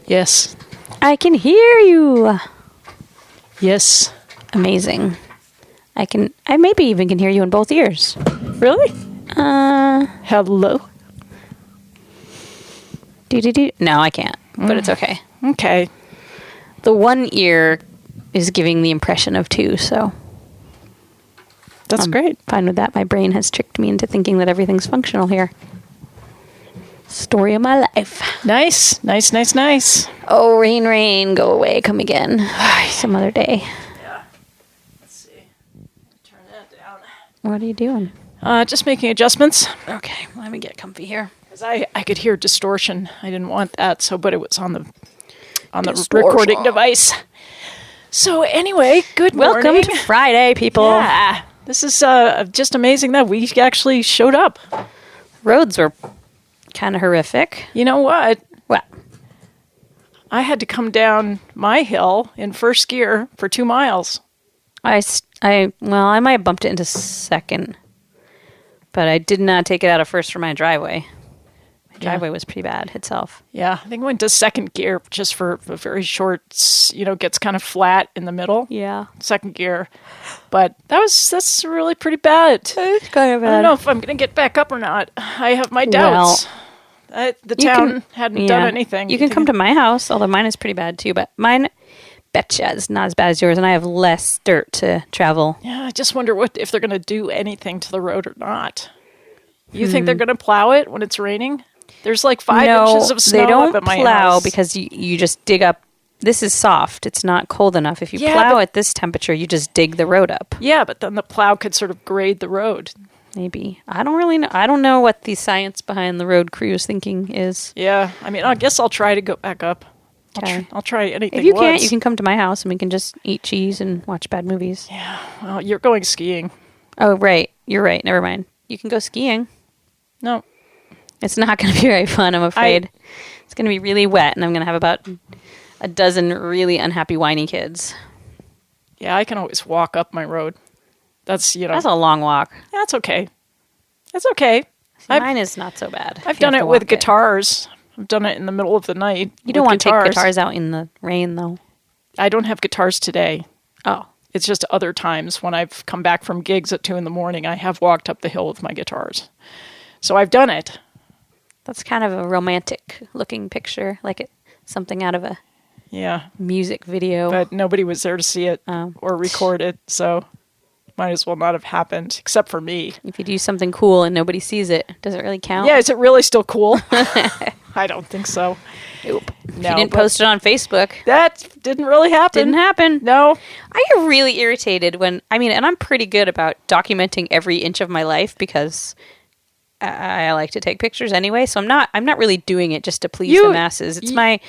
Yes. I can hear you. Yes. Amazing. I maybe even can hear you in both ears. Really? Hello? Do. No, I can't, but it's okay. Okay. The one ear is giving the impression of two, so That's great. fine with that. My brain has tricked me into thinking that everything's functional here. Story of my life. Nice. Oh, rain, go away, come again. Some other day. Yeah. Let's see. Turn that down. What are you doing? Just making adjustments. Okay, let me get comfy here. Because I could hear distortion. I didn't want that, but it was on the recording device. So anyway, good morning. Welcome to Friday, people. Yeah. This is just amazing that we actually showed up. Roads were kind of horrific. You know what? What? I had to come down my hill in first gear for 2 miles. I might have bumped it into second, but I did not take it out of first for my driveway. My driveway was pretty bad itself. Yeah, I think I went to second gear just for a very short, gets kind of flat in the middle. Yeah. Second gear. But that's really pretty bad. It's kind of bad. I don't know if I'm going to get back up or not. I have my doubts. The town hadn't done anything. You can come to my house, although mine is pretty bad too, but mine, betcha, is not as bad as yours, and I have less dirt to travel. Yeah, I just wonder if they're going to do anything to the road or not. You think they're going to plow it when it's raining? There's like 5 inches of snow they don't up at my plow house. because you just dig up. This is soft. It's not cold enough. If you plow at this temperature, you just dig the road up. Yeah, but then the plow could sort of grade the road. Maybe. I don't really know. I don't know what the science behind the road crew's thinking is. Yeah, I mean, I guess I'll try to go back up. Okay. I'll try anything If you once. can't, you can come to my house and we can just eat cheese and watch bad movies. Yeah, well, you're going skiing. Oh, right. You're right. Never mind. You can go skiing. No. It's not going to be very fun, I'm afraid. It's going to be really wet, and I'm going to have about a dozen really unhappy, whiny kids. Yeah, I can always walk up my road. That's a long walk. That's okay. That's okay. Mine is not so bad. I've done it with guitars. I've done it in the middle of the night. You don't want to take guitars out in the rain, though. I don't have guitars today. Oh. It's just other times when I've come back from gigs at 2 a.m, I have walked up the hill with my guitars. So I've done it. That's kind of a romantic-looking picture, like something out of a music video. But nobody was there to see it or record it, so might as well not have happened, except for me. If you do something cool and nobody sees it, does it really count? Yeah, is it really still cool? I don't think so. Nope. No, you didn't post it on Facebook. That didn't really happen. Didn't happen. No. I get really irritated and I'm pretty good about documenting every inch of my life because I like to take pictures anyway, so I'm not really doing it just to please the masses. It's my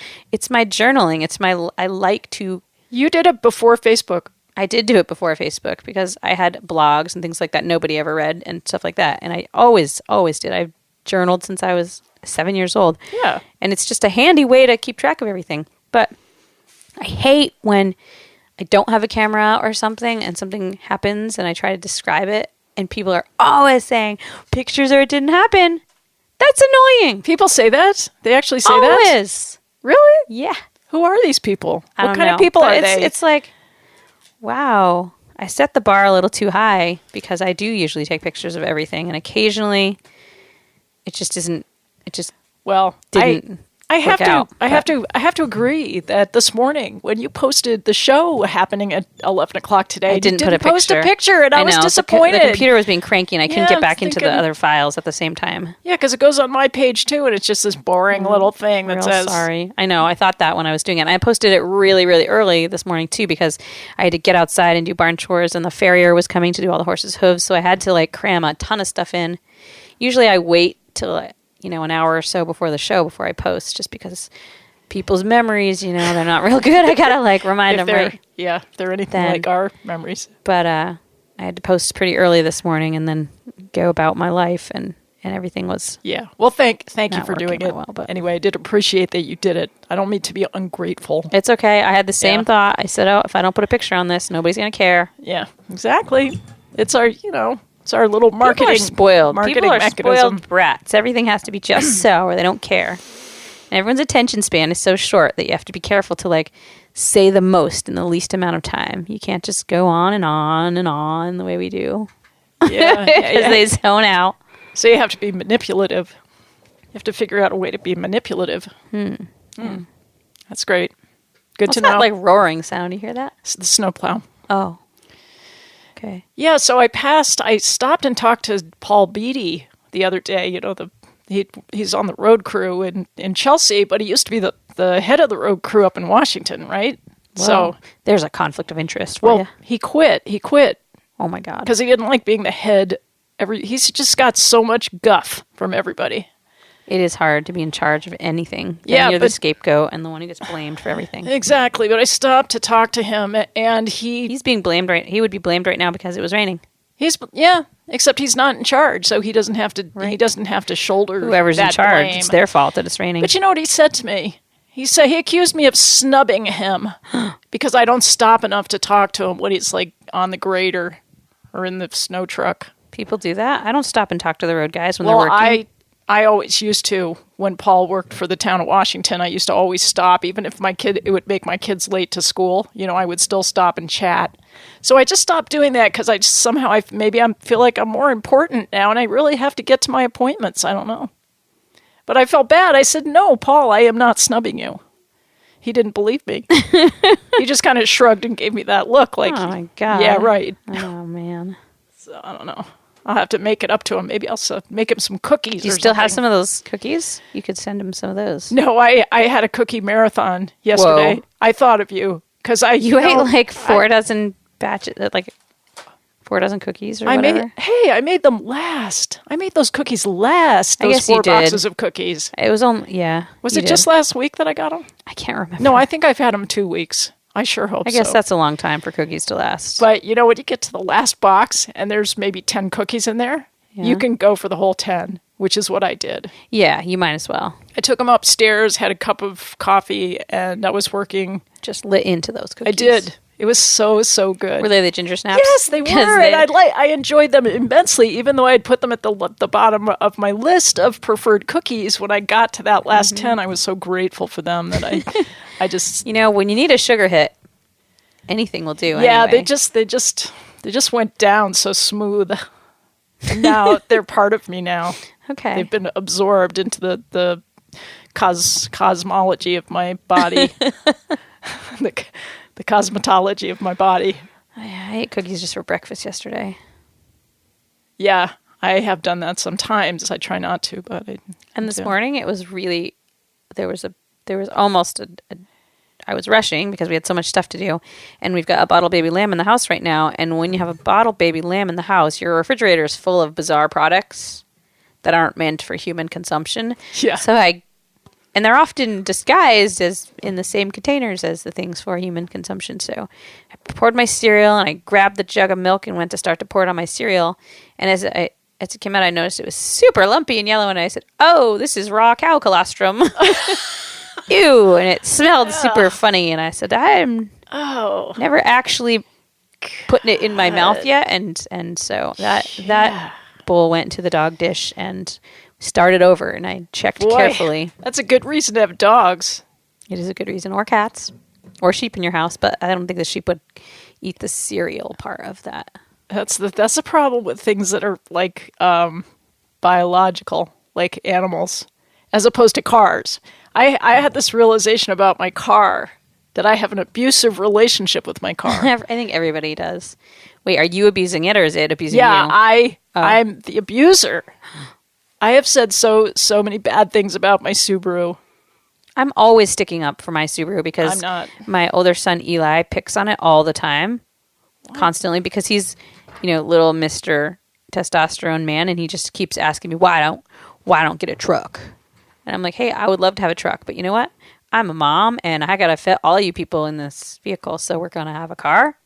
journaling. I like to. You did it before Facebook. I did do it before Facebook because I had blogs and things like that nobody ever read and stuff like that, and I always did. I've journaled since I was 7 years old. Yeah, and it's just a handy way to keep track of everything. But I hate when I don't have a camera or something, and something happens, and I try to describe it. And people are always saying, pictures or it didn't happen. That's annoying. People say that? They actually say that? Always. Really? Yeah. Who are these people? What kind of people are they? It's like, wow. I set the bar a little too high because I do usually take pictures of everything. And occasionally, it just isn't, it just didn't. I have to agree that this morning when you posted the show happening at 11 o'clock today, I didn't post a picture, and I was disappointed. The computer was being cranky, and I couldn't get back into the other files at the same time. Yeah, because it goes on my page too, and it's just this boring little thing that says. Sorry, I know. I thought that when I was doing it, and I posted it really, really early this morning too because I had to get outside and do barn chores, and the farrier was coming to do all the horses' hooves, so I had to cram a ton of stuff in. Usually, I wait till an hour or so before the show before I post, just because people's memories, they're not real good. I gotta remind them, right? Yeah, if they're anything like our memories. But I had to post pretty early this morning and then go about my life, and everything was Well, thank you for doing it. Well, but anyway, I did appreciate that you did it. I don't mean to be ungrateful. It's okay. I had the same thought. I said, if I don't put a picture on this, nobody's gonna care. Yeah, exactly. It's our It's our little marketing. People are spoiled. Marketing People are mechanism. Spoiled brats. Everything has to be just so, or they don't care. And everyone's attention span is so short that you have to be careful to like say the most in the least amount of time. You can't just go on and on and on the way we do. Yeah. Because they zone out. So you have to be manipulative. You have to figure out a way to be manipulative. That's great. Good to know. That like roaring sound? You hear that? It's the snowplow. Oh. Okay. Yeah, so I stopped and talked to Paul Beatty the other day. You know, he's on the road crew in Chelsea, but he used to be the head of the road crew up in Washington, right? Well, so there's a conflict of interest for you. He quit. Oh my God. Because he didn't like being the head. He's just got so much guff from everybody. It is hard to be in charge of anything. Yeah, you're the scapegoat and the one who gets blamed for everything. Exactly, but I stopped to talk to him, and he's being blamed He would be blamed right now because it was raining. Except he's not in charge, so he doesn't have to. Right. He doesn't have to shoulder whoever's in charge. Blame. It's their fault that it's raining. But you know what he said to me? He accused me of snubbing him because I don't stop enough to talk to him when he's like on the grader or in the snow truck. People do that. I don't stop and talk to the road guys when they're working. I always used to. When Paul worked for the town of Washington, I used to always stop, even if it would make my kids late to school. You know, I would still stop and chat. So I just stopped doing that because I feel like I'm more important now, and I really have to get to my appointments. I don't know. But I felt bad. I said, "No, Paul, I am not snubbing you." He didn't believe me. He just kind of shrugged and gave me that look like, "Oh my God. Yeah, right." Oh man. So I don't know. I'll have to make it up to him. Maybe I'll make him some cookies. Do you still have some of those cookies? You could send him some of those. No, I had a cookie marathon yesterday. Whoa. I thought of you because you ate like 4 dozen batches, like 4 dozen cookies or whatever. I made them last. I made those cookies last. Those I guess 4 you did. boxes of cookies. It was only Was it just last week that I got them? I can't remember. No, I think I've had them 2 weeks. I sure hope so. I guess that's a long time for cookies to last. But you know, when you get to the last box and there's maybe 10 cookies in there, you can go for the whole 10, which is what I did. Yeah, you might as well. I took them upstairs, had a cup of coffee, and I was working. Just lit into those cookies. I did. It was so good. Were they the ginger snaps? Yes, they were. And I enjoyed them immensely, even though I'd put them at the bottom of my list of preferred cookies. When I got to that last 10, I was so grateful for them that I just... You know, when you need a sugar hit, anything will do. Yeah, anyway. they just went down so smooth. And now they're part of me now. Okay. They've been absorbed into the cosmology of my body. the cosmetology of my body. I ate cookies just for breakfast yesterday. Yeah, I have done that sometimes. I try not to, but And this morning it was really there was almost I was rushing because we had so much stuff to do, and we've got a bottle baby lamb in the house right now. And when you have a bottle baby lamb in the house, your refrigerator is full of bizarre products that aren't meant for human consumption. Yeah. And they're often disguised as in the same containers as the things for human consumption. So I poured my cereal and I grabbed the jug of milk and went to start to pour it on my cereal. And as it came out, I noticed it was super lumpy and yellow. And I said, "Oh, this is raw cow colostrum." Ew, and it smelled super funny, and I said, I'm never actually putting it in my mouth yet, and so that bowl went into the dog dish and started over, and I checked carefully. That's a good reason to have dogs. It is a good reason, or cats, or sheep in your house, but I don't think the sheep would eat the cereal part of that. That's the problem with things that are like biological, like animals, as opposed to cars. I had this realization about my car, that I have an abusive relationship with my car. I think everybody does. Wait, are you abusing it or is it abusing you? Yeah, I'm the abuser. I have said so many bad things about my Subaru. I'm always sticking up for my Subaru because I'm not. My older son Eli picks on it all the time, constantly, because he's, little Mr. Testosterone man, and he just keeps asking me why I don't get a truck. And I'm like, hey, I would love to have a truck, but you know what? I'm a mom, and I gotta fit all you people in this vehicle, so we're gonna have a car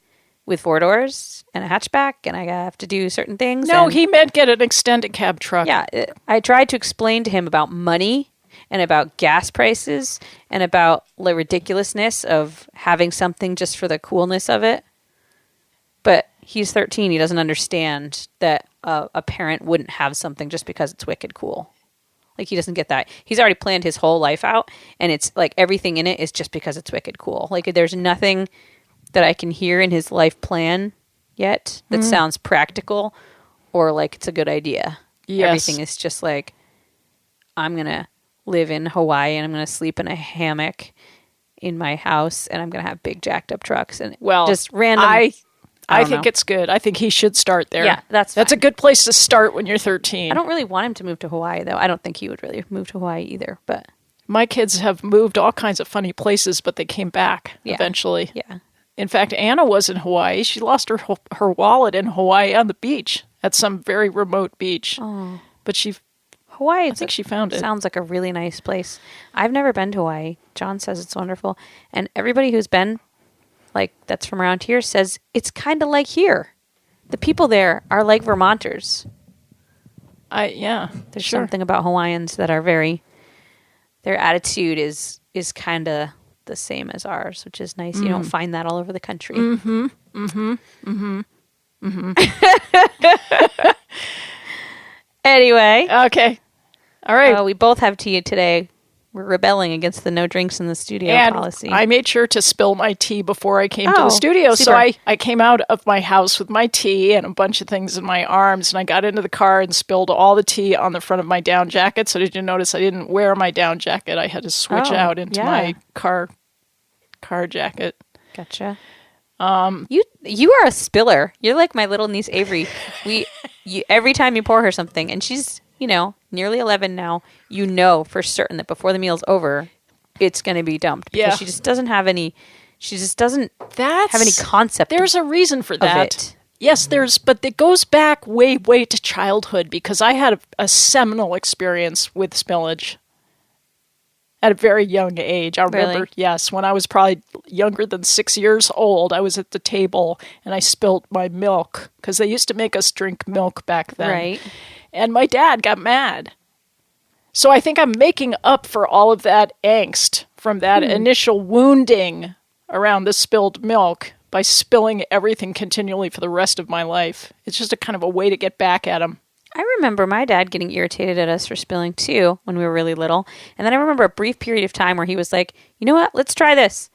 with 4 doors and a hatchback, and I have to do certain things. No, he meant get an extended cab truck. Yeah, I tried to explain to him about money and about gas prices and about the ridiculousness of having something just for the coolness of it. But he's 13. He doesn't understand that a parent wouldn't have something just because it's wicked cool. Like, he doesn't get that. He's already planned his whole life out, and it's like everything in it is just because it's wicked cool. Like, there's nothing that I can hear in his life plan yet that sounds practical or like it's a good idea. Yes. Everything is just like, I'm going to live in Hawaii and I'm going to sleep in a hammock in my house and I'm going to have big jacked up trucks and just random. I think it's good. I think he should start there. Yeah, that's a good place to start when you're 13. I don't really want him to move to Hawaii, though. I don't think he would really move to Hawaii either. But my kids have moved all kinds of funny places, but they came back eventually. Yeah. In fact, Anna was in Hawaii. She lost her wallet in Hawaii on the beach at some very remote beach. Oh. But Hawaii, I think she found it. Sounds like a really nice place. I've never been to Hawaii. John says it's wonderful. And everybody who's been, like, that's from around here says it's kind of like here. The people there are like Vermonters. There's something about Hawaiians that are their attitude is kind of the same as ours, which is nice. You don't find that all over the country. Anyway. Okay. All right. We both have tea today. We're rebelling against the no drinks in the studio policy. I made sure to spill my tea before I came to the studio. Super. So I came out of my house with my tea and a bunch of things in my arms, and I got into the car and spilled all the tea on the front of my down jacket. So did you notice I didn't wear my down jacket? I had to switch out into my car jacket. Gotcha. You are a spiller. You're like my little niece Avery. Every time you pour her something, and she's nearly 11 now, for certain that before the meal's over, it's going to be dumped. Because she just doesn't have any, have any concept. There's a reason for that. It. Yes, but it goes back way, way to childhood because I had a seminal experience with spillage at a very young age. I remember, when I was probably younger than 6 years old, I was at the table and I spilled my milk because they used to make us drink milk back then. Right. And my dad got mad. So I think I'm making up for all of that angst from that initial wounding around the spilled milk by spilling everything continually for the rest of my life. It's just a kind of a way to get back at him. I remember my dad getting irritated at us for spilling too when we were really little. And then I remember a brief period of time where he was like, you know what? Let's try this.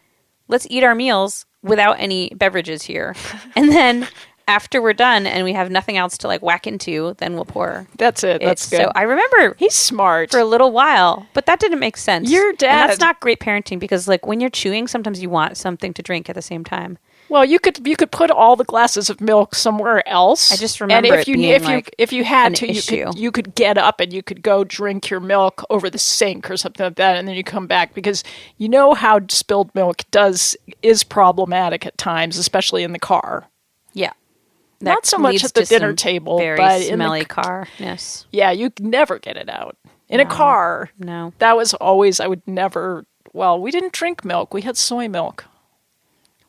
Let's eat our meals without any beverages here. And then after we're done and we have nothing else to like whack into, then we'll pour. That's it. That's good. So I remember he's smart for a little while, but that didn't make sense. Your dad. And that's not great parenting because like when you're chewing, sometimes you want something to drink at the same time. Well, you could put all the glasses of milk somewhere else. I just remember if you had to, you could get up and you could go drink your milk over the sink or something like that, and then you come back because you know how spilled milk is problematic at times, especially in the car. Yeah. Not so much at the dinner table, very but smelly car. Yes. Yeah, you could never get it out. In a car. No. That was always, I would never, we didn't drink milk. We had soy milk.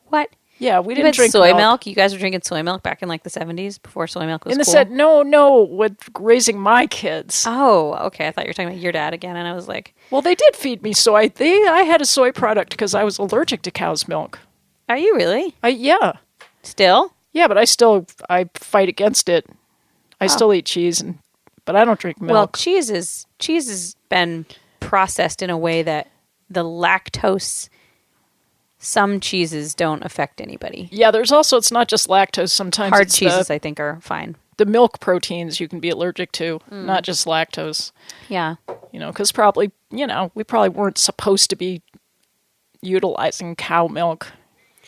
What? Yeah, we didn't drink soy milk. You guys were drinking soy milk back in like the 70s before soy milk was cool? Said, no, with raising my kids. Oh, okay. I thought you were talking about your dad again, and I was like... Well, they did feed me soy. I had a soy product because I was allergic to cow's milk. Are you really? Yeah. Still? Yeah, but I fight against it. I still eat cheese, but I don't drink milk. Well, cheese has been processed in a way that the lactose... Some cheeses don't affect anybody. Yeah, there's also, it's not just lactose. Sometimes hard cheeses, I think, are fine. The milk proteins you can be allergic to, not just lactose. Yeah. Because probably, we probably weren't supposed to be utilizing cow milk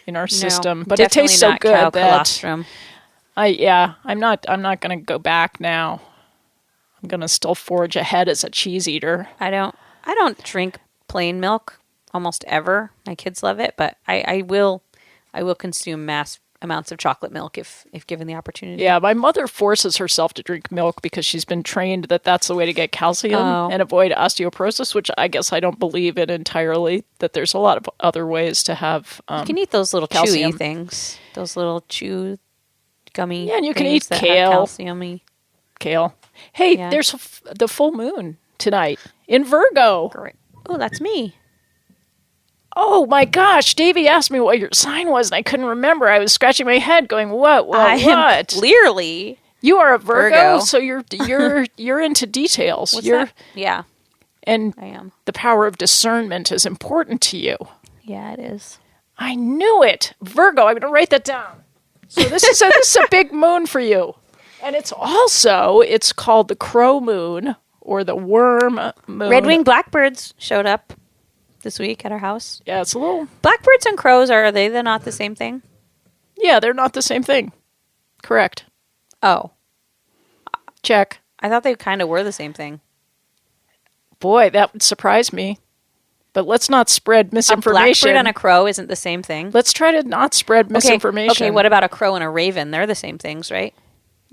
in our system. But it tastes so good that colostrum. I'm not going to go back now. I'm going to still forge ahead as a cheese eater. I don't drink plain milk almost ever. My kids love it, but I will consume mass amounts of chocolate milk if given the opportunity. Yeah, my mother forces herself to drink milk because she's been trained that that's the way to get calcium and avoid osteoporosis, which I guess I don't believe in entirely, that there's a lot of other ways to have you can eat those little calcium. chewy things. Those little chew gummy and you can eat kale. Kale. Hey, there's the full moon tonight in Virgo. Great. Oh, that's me. Oh my gosh, Davey asked me what your sign was and I couldn't remember. I was scratching my head going, what? Am clearly. You are a Virgo, so you're into details. What's that? Yeah. And I am. the power of discernment is important to you. Yeah, it is. I knew it. Virgo, I'm going to write that down. So this is a big moon for you. And it's called the crow moon or the worm moon. Red-winged blackbirds showed up this week at our house. Yeah, it's a little... Blackbirds and crows, are they not the same thing? Yeah, they're not the same thing. Correct. Oh. Check. I thought they kind of were the same thing. Boy, that would surprise me. But let's not spread misinformation. A blackbird and a crow isn't the same thing. Let's try to not spread misinformation. Okay, what about a crow and a raven? They're the same things, right?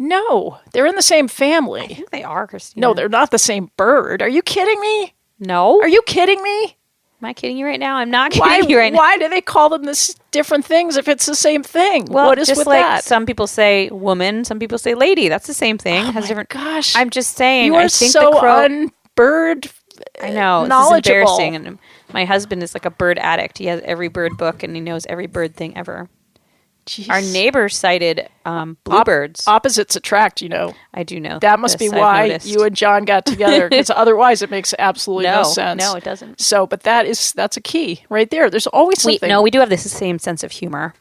No, they're in the same family. I think they are, Kristina. No, they're not the same bird. Are you kidding me? No. Are you kidding me? Am I kidding you right now? I'm not kidding you right now. Why do they call them this different things if it's the same thing? Well, what is just with like that? some people say woman, some people say lady. That's the same thing. Oh Has my different. Gosh, I'm just saying. you are I think so the crow. unbird. I know. Knowledgeable. This is embarrassing. And my husband is like a bird addict. He has every bird book and he knows every bird thing ever. Jeez. Our neighbor cited bluebirds. Opposites attract, I do know. That must be I've why noticed. you and John got together, because otherwise it makes absolutely no sense. No, it doesn't. So, but that's a key right there. There's always something. We do have the same sense of humor.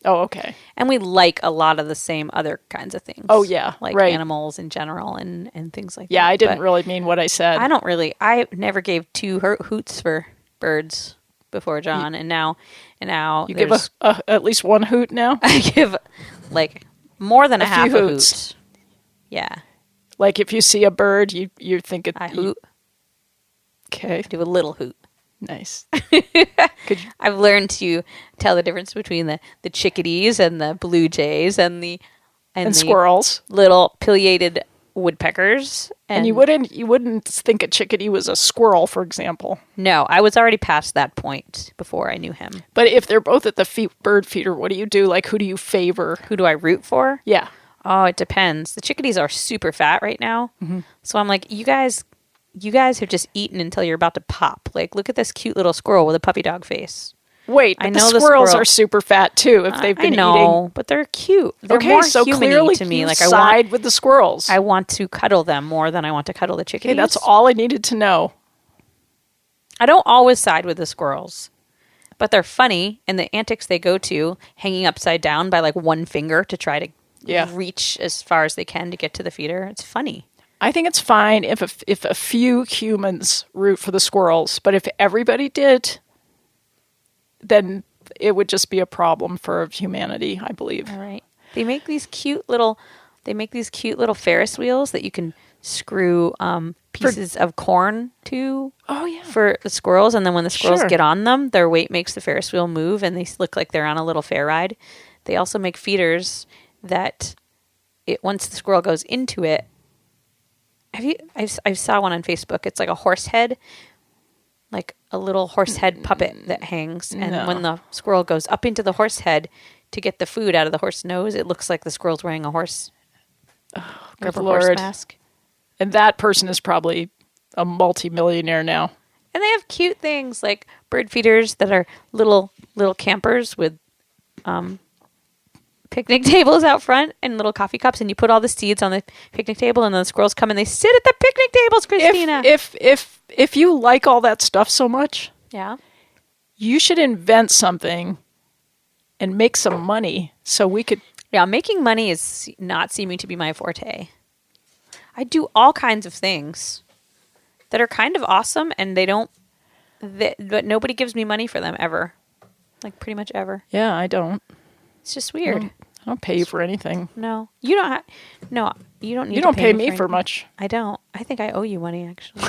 Oh, okay. And we like a lot of the same other kinds of things. Oh, yeah, Like right. animals in general and things like that. Yeah, I didn't But really mean what I said. I never gave two hoots for birds before John, and now you give at least one hoot now? I give like more than a half few a hoots. hoot. Yeah. Like if you see a bird, you think it... I hoot. Okay, Do a little hoot. nice. I've learned to tell the difference between the chickadees and the blue jays and the Squirrels. little pileated woodpeckers. And you wouldn't think a chickadee was a squirrel, for example. No, I was already past that point before I knew him. But if they're both at the bird feeder, what do you do? Like, who do you favor? Who do I root for? Yeah. Oh, it depends. The chickadees are super fat right now. Mm-hmm. So I'm like, you guys have just eaten until you're about to pop. Like, look at this cute little squirrel with a puppy dog face. Wait, but I know the squirrels are super fat too if they've been eating. But they're cute. They're Okay, more so human-y clearly to me. you Like side with the squirrels. I want to cuddle them more than I want to cuddle the chickadees. Okay, that's all I needed to know. I don't always side with the squirrels, but they're funny, and the antics they go to, hanging upside down by like one finger to try to reach as far as they can to get to the feeder. It's funny. I think it's fine if a few humans root for the squirrels, but if everybody did, then it would just be a problem for humanity, I believe. All right. They make these cute little Ferris wheels that you can screw pieces of corn to. Oh yeah. For the squirrels, and then when the squirrels Sure. get on them, their weight makes the Ferris wheel move, and they look like they're on a little fair ride. They also make feeders that once the squirrel goes into it. I saw one on Facebook. It's like a horse head, like a little horse head puppet that hangs. And when the squirrel goes up into the horse head to get the food out of the horse nose, it looks like the squirrel's wearing a horse, Good horse Lord. mask. And that person is probably a multimillionaire now. And they have cute things like bird feeders that are little campers with picnic tables out front and little coffee cups, and you put all the seeds on the picnic table, and then the squirrels come and they sit at the picnic tables, Kristina. If you like all that stuff so much, Yeah. you should invent something and make some money so we could... Yeah, making money is not seeming to be my forte. I do all kinds of things that are kind of awesome, and but nobody gives me money for them ever. Like, pretty much ever. Yeah, I don't. It's just weird. I don't pay you for anything. No. You don't you don't need You to don't pay me anything. for much. I don't. I think I owe you money, actually.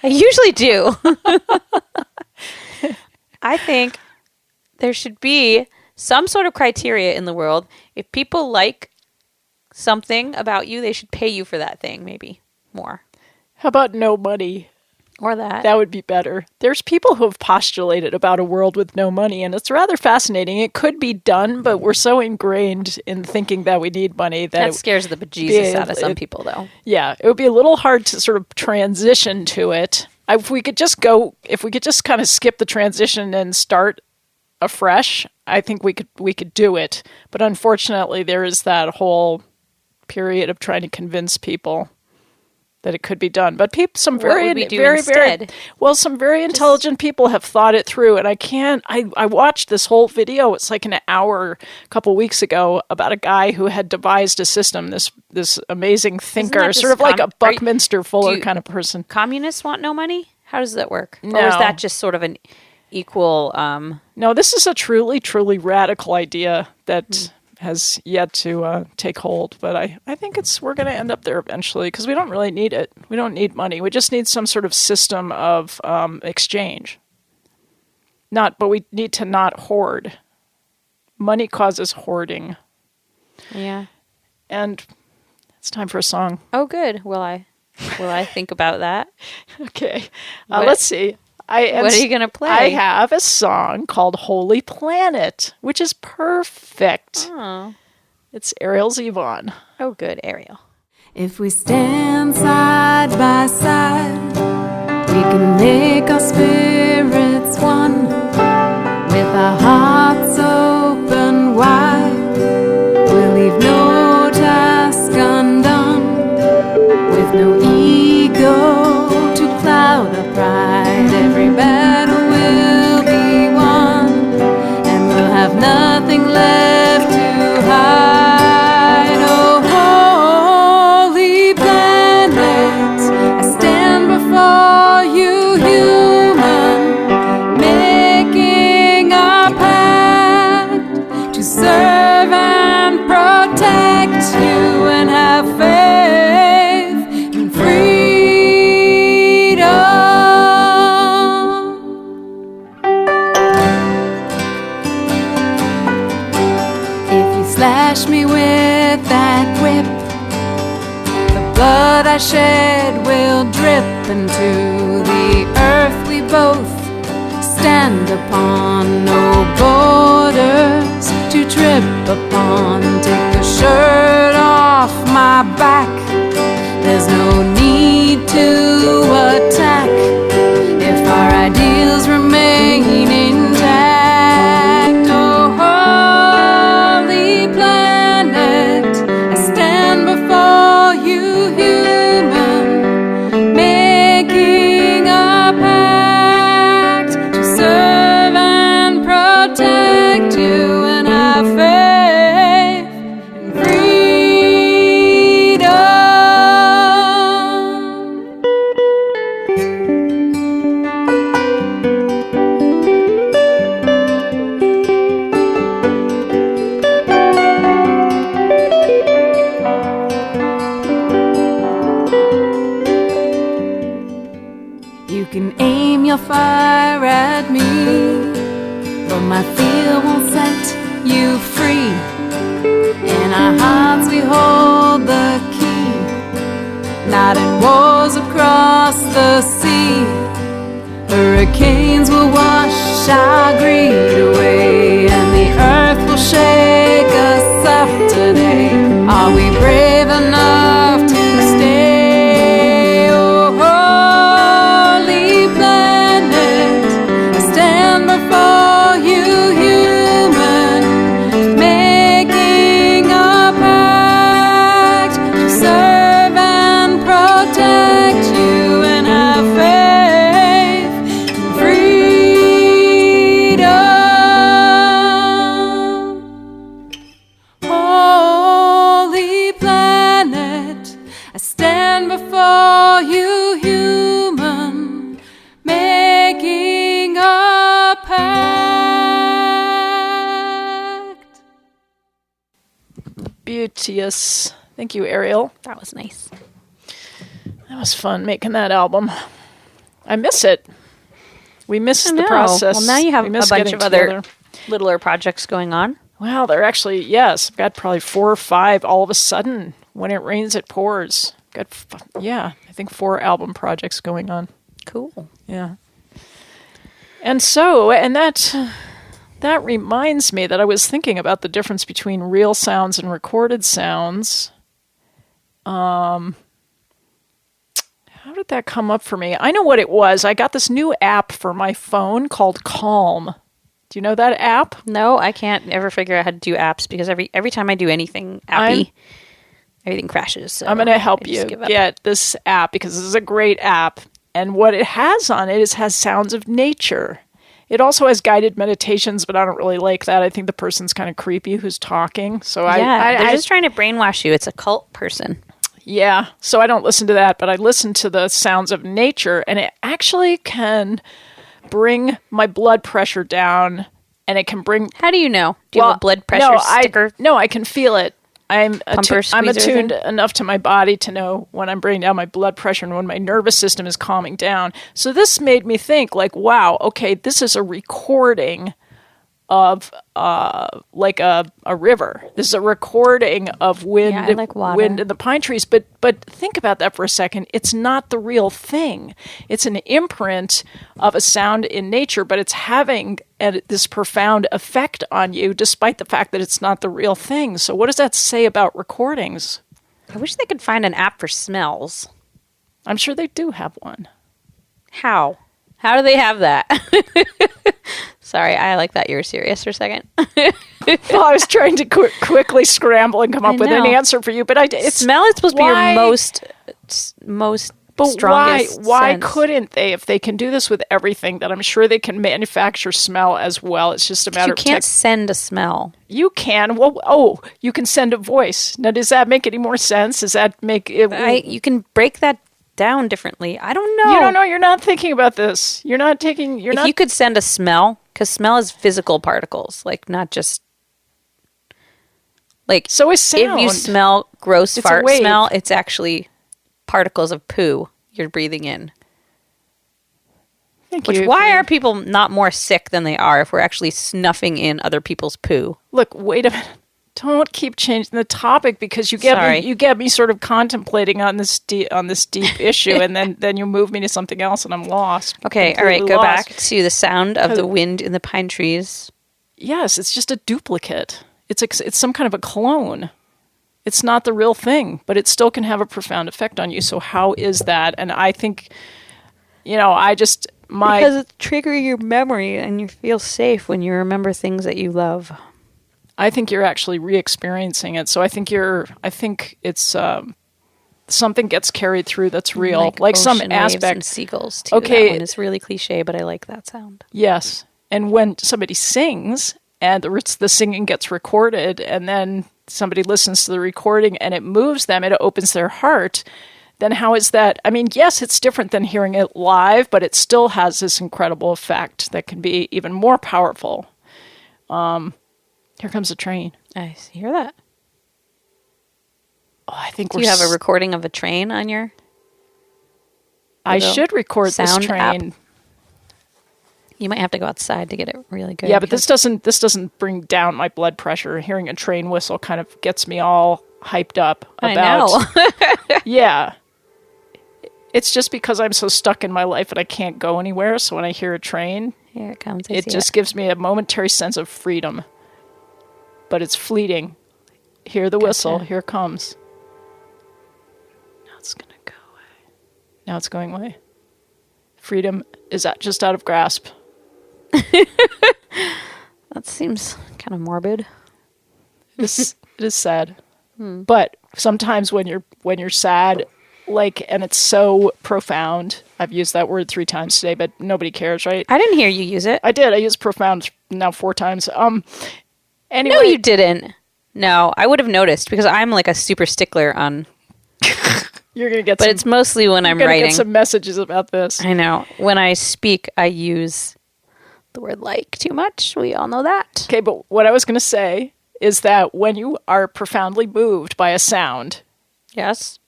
I usually do. I think there should be some sort of criteria in the world. If people like something about you, they should pay you for that thing, maybe more. How about no money? Or that. That would be better. There's people who have postulated about a world with no money, and it's rather fascinating. It could be done, but we're so ingrained in thinking that we need money that scares the bejesus out of some people, though. Yeah, it would be a little hard to sort of transition to it. If we could just kind of skip the transition and start afresh, I think we could do it. But unfortunately, there is that whole period of trying to convince people. that it could be done. But some What very, would we do very, instead? some very intelligent people have thought it through. And I watched this whole video. It's like an hour a couple weeks ago about a guy who had devised a system, this amazing thinker, just sort of like a Buckminster Fuller kind of person. Communists want no money? How does that work? No. Or is that just sort of an equal... No, this is a truly, truly radical idea that has yet to take hold. But I think we're going to end up there eventually because we don't really need it. We don't need money. We just need some sort of system of exchange. But we need to not hoard. Money causes hoarding. Yeah. And it's time for a song. Oh, good. Will I think about that? Okay. Let's see. What are you going to play? I have a song called Holy Planet, which is perfect. Oh. It's Ariel's Yvonne. Oh, good, Ariel. If we stand side by side, we can make our spirits one, with our hearts open wide. We'll leave no task undone, with no ego to cloud our pride. Every battle will be won, and we'll have nothing left to hide. Oh, holy planet, I stand before you, human, making a pact to serve and protect you and have faith in freedom. Slash me with that whip, the blood I shed will drip into the earth we both stand upon. No borders to trip upon. Take the shirt off my back, there's no need to attack if our ideals remain intact. Your fire at me, but my fear won't set you free. In our hearts we hold the key, not in wars across the sea. Hurricanes will wash our greed away, and the earth will shake us up today. Are we brave enough to stay? Beauteous. Thank you, Ariel. That was nice. That was fun making that album. I miss it. We missed the process. Well, now you have a bunch of other littler projects going on. Well, they're actually, yes. I've got probably 4 or 5 all of a sudden. When it rains, it pours. Got, I think 4 album projects going on. Cool. Yeah. And so, and that reminds me that I was thinking about the difference between real sounds and recorded sounds. How did that come up for me? I know what it was. I got this new app for my phone called Calm. Do you know that app? No, I can't ever figure out how to do apps because every time I do anything appy, everything crashes. So I'm going to help I just you give up. get this app because this is a great app. And what it has on it has sounds of nature. It also has guided meditations, but I don't really like that. I think the person's kind of creepy who's talking. So they're just trying to brainwash you. It's a cult person. Yeah, so I don't listen to that, but I listen to the sounds of nature, and it actually can bring my blood pressure down, and it can bring... How do you know? Do you have a blood pressure sticker? No, I can feel it. I'm attuned thing? enough to my body to know when I'm bringing down my blood pressure and when my nervous system is calming down. So this made me think, like, wow, okay, this is a recording of like a river. This is a recording of wind, I like water. wind in the pine trees. But think about that for a second. It's not the real thing. It's an imprint of a sound in nature, but it's having this profound effect on you, despite the fact that it's not the real thing. So what does that say about recordings? I wish they could find an app for smells. I'm sure they do have one. How? How do they have that? Sorry, I like that you were serious for a second. Well, I was trying to quickly scramble and come up with an answer for you, but smell is supposed to be your most strongest why sense. couldn't they? If they can do this with everything, that I'm sure they can manufacture smell as well. It's just a matter of you can't send a smell. You can. Well, you can send a voice. Now, does that make any more sense? Does that make it? You can break that down differently. I don't know. You don't know. You're not thinking about this. You're not taking. If you could send a smell, because smell is physical particles, like not just like. So is sound. If you smell gross fart smell, it's actually particles of poo you're breathing in. Why are people not more sick than they are if we're actually snuffing in other people's poo? Look, wait a minute. Don't keep changing the topic because you get me sort of contemplating on this deep issue, and then you move me to something else, and I'm lost. Okay, all right, go back to the sound of the wind in the pine trees. Yes, it's just a duplicate. It's some kind of a clone. It's not the real thing, but it still can have a profound effect on you. So how is that? And I think, because it's triggering your memory, and you feel safe when you remember things that you love. I think you're actually re-experiencing it. So I think it's something gets carried through that's real, like some aspect. And seagulls too. Okay, that one is really cliche, but I like that sound. Yes, and when somebody sings and the singing gets recorded, and then somebody listens to the recording and it moves them, it opens their heart. Then how is that? I mean, yes, it's different than hearing it live, but it still has this incredible effect that can be even more powerful. Here comes a train. I hear that. Oh, I think Do you have a recording of a train on your? I should record this train. App? You might have to go outside to get it really good. Yeah, but this doesn't bring down my blood pressure. Hearing a train whistle kind of gets me all hyped up about. I know. Yeah. It's just because I'm so stuck in my life and I can't go anywhere. So when I hear a train, here it comes. It just gives me a momentary sense of freedom. But it's fleeting. Hear the whistle. Here it comes. Now it's going to go away. Now it's going away. Freedom is just out of grasp. That seems kind of morbid. It is sad. But sometimes when you're sad, and it's so profound. I've used that word 3 times today, but nobody cares, right? I didn't hear you use it. I did. I used profound now 4 times. Anyway. No, you didn't. No, I would have noticed because I'm like a super stickler on. You're gonna get, but it's mostly when I'm writing. Get some messages about this. I know. When I speak, I use the word "like" too much. We all know that. Okay, but what I was gonna say is that when you are profoundly moved by a sound, yes,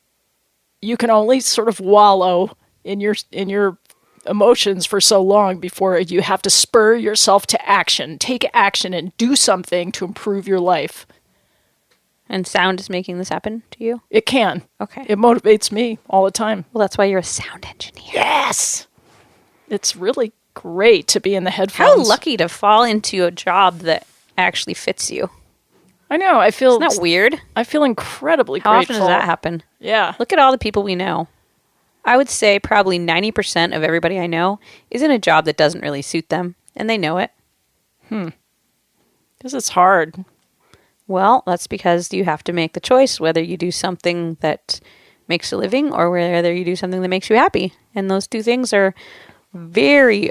you can only sort of wallow in your emotions for so long before you have to spur yourself to action. Take action and do something to improve your life. And sound is making this happen to you? It can. Okay. It motivates me all the time. Well, that's why you're a sound engineer. Yes! It's really great to be in the headphones. How lucky to fall into a job that actually fits you. I know. I feel... Isn't that weird? I feel incredibly grateful. How often does that happen? Yeah. Look at all the people we know. I would say probably 90% of everybody I know is in a job that doesn't really suit them, and they know it. Because it's hard. Well, that's because you have to make the choice whether you do something that makes a living or whether you do something that makes you happy. And those two things are very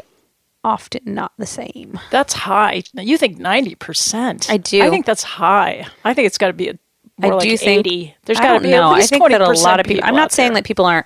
often not the same. That's high. Now, you think 90%. I do. I think that's high. I think it's got to be more like 80. There's I got to don't be know. at least I think 20% that a lot of people, I'm not saying there. that people aren't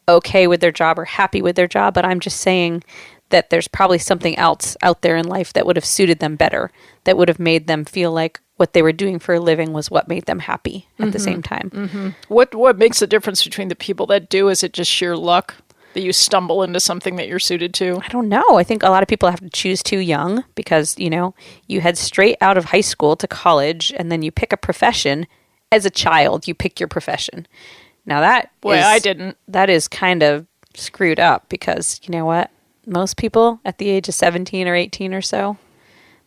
okay with their job or happy with their job, but I'm just saying that there's probably something else out there in life that would have suited them better, that would have made them feel like what they were doing for a living was what made them happy at the same time. Mm-hmm. What makes the difference between the people that do? Is it just sheer luck that you stumble into something that you're suited to? I don't know. I think a lot of people have to choose too young because, you head straight out of high school to college and then you pick a profession. As a child, you pick your profession. Now I didn't. That is kind of screwed up because, you know what? Most people at the age of 17 or 18 or so,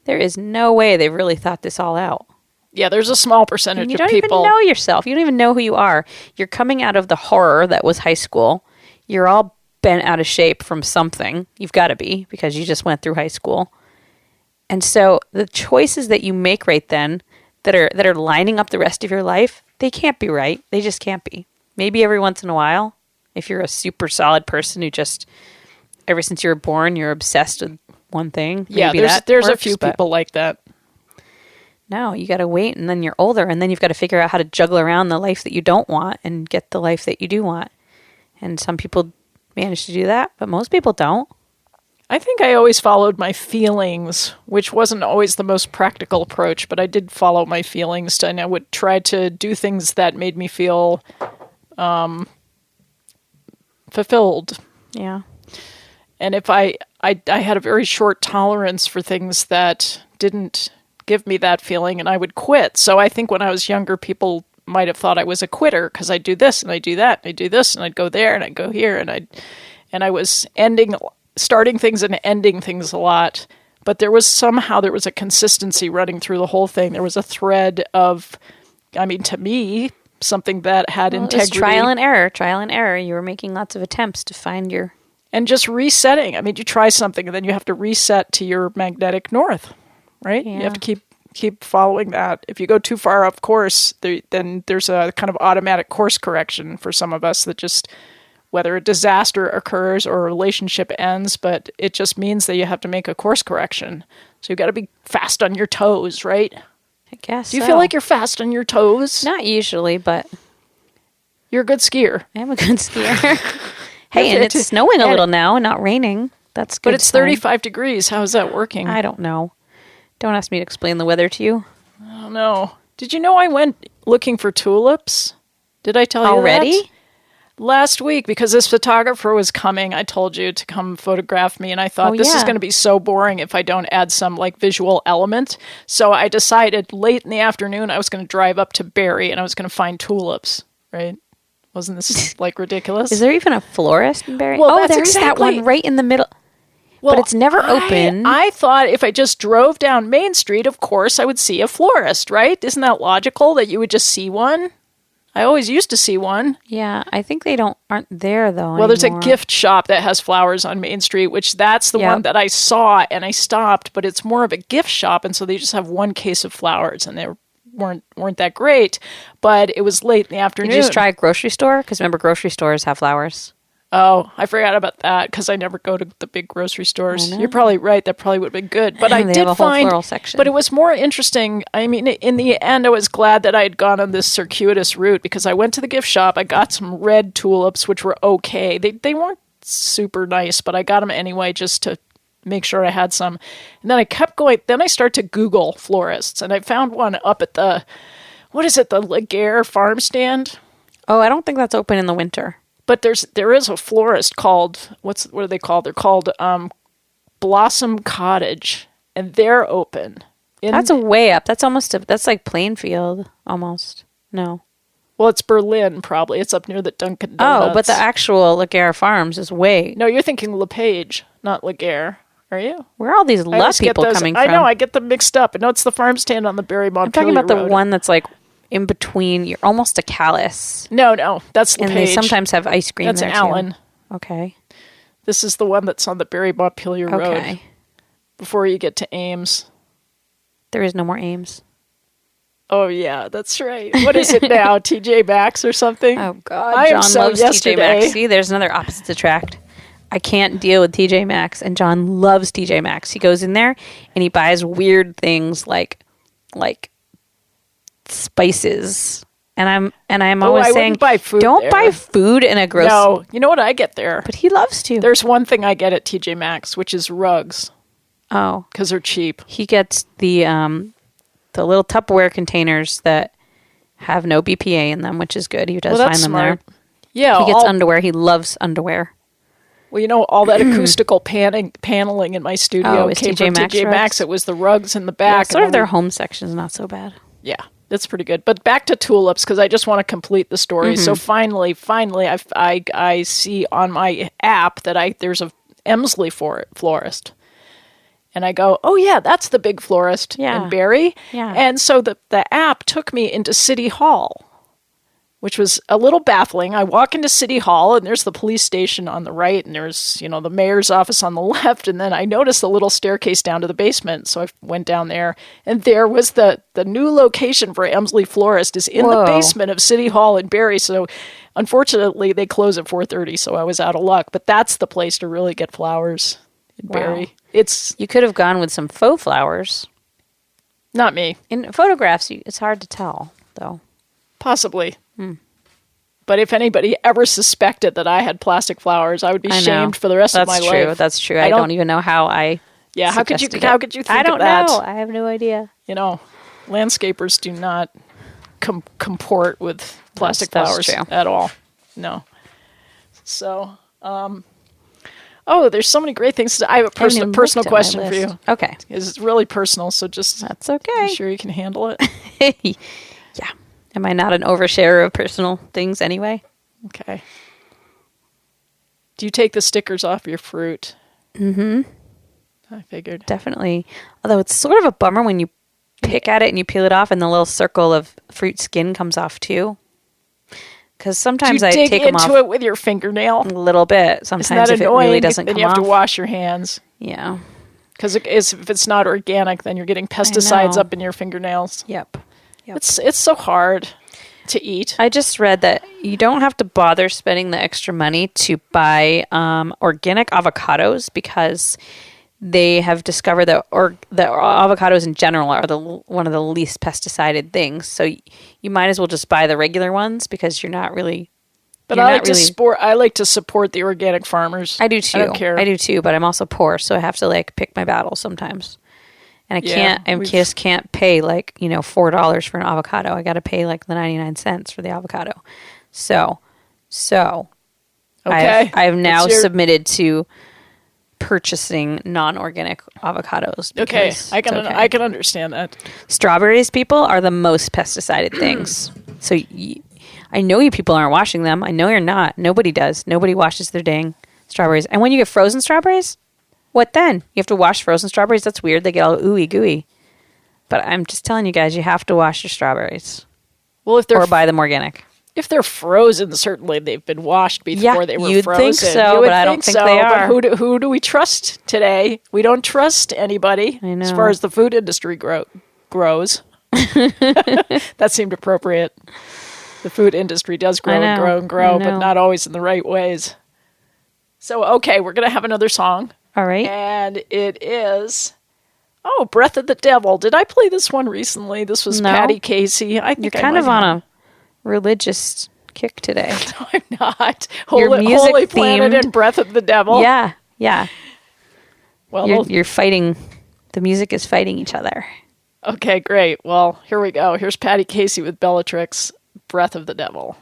there is no way they've really thought this all out. Yeah, there's a small percentage And you of don't people. even know yourself. You don't even know who you are. You're coming out of the horror that was high school. You're all bent out of shape from something. You've got to be because you just went through high school. And so the choices that you make right then that are lining up the rest of your life, they can't be right. They just can't be. Maybe every once in a while, if you're a super solid person who just, ever since you were born, you're obsessed with one thing. Yeah, there's a few people like that. No, you got to wait, and then you're older, and then you've got to figure out how to juggle around the life that you don't want and get the life that you do want. And some people manage to do that, but most people don't. I think I always followed my feelings, which wasn't always the most practical approach, but I did follow my feelings, and I would try to do things that made me feel fulfilled. Yeah. And if I had a very short tolerance for things that didn't give me that feeling, and I would quit. So I think when I was younger, people might have thought I was a quitter because I do this and I do that and I do this and I'd go there and I'd go here and I was starting things and ending things a lot. But there was a consistency running through the whole thing. There was a thread of, to me, something that had integrity. It was trial and error. You were making lots of attempts to find your... And just resetting. You try something and then you have to reset to your magnetic north, right? Yeah. You have to keep following that. If you go too far off course, then there's a kind of automatic course correction for some of us that just, whether a disaster occurs or a relationship ends, but it just means that you have to make a course correction. So you've got to be fast on your toes, right? I guess Do you feel like you're fast on your toes? Not usually, but... You're a good skier. I am a good skier. Hey, and it's snowing a little now and not raining. That's good. But it's 35 degrees. How is that working? I don't know. Don't ask me to explain the weather to you. I don't know. Did you know I went looking for tulips? Did I tell you that? Already? Last week, because this photographer was coming, I told you to come photograph me, and I thought this is going to be so boring if I don't add some visual element. So I decided late in the afternoon I was going to drive up to Barrie and I was going to find tulips, right? Wasn't this ridiculous? Is there even a florist in Barrie? Well, there's that one right in the middle. Well, but it's never open. I thought if I just drove down Main Street, of course, I would see a florist, right? Isn't that logical that you would just see one? I always used to see one. Yeah, I think they aren't there, though, Well, there's a anymore. gift shop that has flowers on Main Street, which that's the one that I saw, and I stopped, but it's more of a gift shop, and so they just have one case of flowers, and they weren't that great, but it was late in the afternoon. Did you just try a grocery store? Because remember, grocery stores have flowers. Oh, I forgot about that because I never go to the big grocery stores. You're probably right. That probably would have been good. But I They did have a whole find, floral section. But it was more interesting. In the end, I was glad that I had gone on this circuitous route because I went to the gift shop. I got some red tulips, which were okay. They weren't super nice, but I got them anyway just to make sure I had some. And then I kept going. Then I started to Google florists, and I found one up at the Legare farm stand. Oh, I don't think that's open in the winter. But there is a florist called, what are they called? They're called Blossom Cottage, and they're open. That's a way up. That's that's like Plainfield, almost. No. Well, it's Berlin, probably. It's up near the Dunkin' Donuts. Oh, but the actual Legare Farms is way... No, you're thinking Lepage, not Legare. Are you? Where are all these love people coming from? I know, I get them mixed up. No, it's the farm stand on the Barrie Montpelier I'm talking about Road. the one that's in between. You're almost a Callus. No, that's Lepage. And they sometimes have ice cream That's there, Allen. too. Okay. This is the one that's on the Barrie Montpelier Road. Okay. Before you get to Ames. There is no more Ames. Oh, yeah, that's right. What is it now? TJ Maxx or something? Oh, God. I am John so loves TJ yesterday. Maxx. See, there's another opposites attract. I can't deal with TJ Maxx, and John loves TJ Maxx. He goes in there, and he buys weird things like spices. And I'm always I saying, wouldn't buy food don't there. buy food in a gross... No, you know what I get there? But he loves to. There's one thing I get at TJ Maxx, which is rugs, Oh. because they're cheap. He gets the little Tupperware containers that have no BPA in them, which is good. He does Well, find that's them smart. there. Yeah, He gets underwear. He loves underwear. well, you know, all that acoustical paneling in my studio is came TJ from Maxx TJ Maxx. rugs? It was the rugs in the Yeah, back. sort and of then their home section is not so bad. Yeah, that's pretty good. But back to tulips, because I just want to complete the story. So finally, I see on my app that there's a Emsley florist. And I go, oh, yeah, that's the big florist in Barrie. Yeah. And so the app took me into City Hall, which was a little baffling. I walk into City Hall, and there's the police station on the right, and there's, the mayor's office on the left. And then I noticed the little staircase down to the basement. So I went down there, and there was the new location for Emsley Florist is in the basement of City Hall in Barrie. So unfortunately, they close at 4:30, so I was out of luck. But that's the place to really get flowers in Barrie. You could have gone with some faux flowers. Not me. In photographs, it's hard to tell, though. Possibly. But if anybody ever suspected that I had plastic flowers, I would be shamed for the rest of my life. That's true. I don't even know how I. Yeah, how could you think I of that? know. I have no idea. Landscapers do not comport with plastic That's flowers true. at all. No. So, there's so many great things. I have a personal looked at my question for list. you. Okay. It's really personal, so just That's okay. be sure you can handle it. Yeah. Am I not an oversharer of personal things anyway? Okay. Do you take the stickers off your fruit? Mm-hmm. I figured. Definitely. Although it's sort of a bummer when you pick at it and you peel it off and the little circle of fruit skin comes off too. Because sometimes I take them off. Do you dig into it with your fingernail? A little bit. Sometimes if annoying? It really doesn't then come you have off. to wash your hands. Yeah. Because if it's not organic, then you're getting pesticides know. up in your fingernails. Yep. It's so hard to eat. I just read that you don't have to bother spending the extra money to buy organic avocados because they have discovered that avocados in general are one of the least pesticided things. So you might as well just buy the regular ones because you're not really. But I like to support the organic farmers. I do too. I don't care. I do too, but I'm also poor, so I have to pick my battles sometimes. And I just can't pay $4 for an avocado. I got to pay the 99 cents for the avocado. So okay. I've now submitted to purchasing non-organic avocados. Okay, I can understand that. Strawberries, people, are the most pesticided things. So I know you people aren't washing them. I know you're not. Nobody does. Nobody washes their dang strawberries. And when you get frozen strawberries, what then? You have to wash frozen strawberries? That's weird. They get all ooey gooey. But I'm just telling you guys, you have to wash your strawberries. Well, or buy them organic. If they're frozen, certainly they've been washed before they were you'd frozen. Think so, but I don't think they are. But who do we trust today? We don't trust anybody as far as the food industry grows. That seemed appropriate. The food industry does grow and grow and grow, but not always in the right ways. So, okay, we're going to have another song. All right. And it is, Breath of the Devil. Did I play this one recently? This was Patty Casey. I think you're kind of on a religious kick today. No, I'm not. Holy Planet and Breath of the Devil. Yeah, yeah. Well, you're fighting. The music is fighting each other. Okay, great. Well, here we go. Here's Patty Casey with Bellatrix, Breath of the Devil.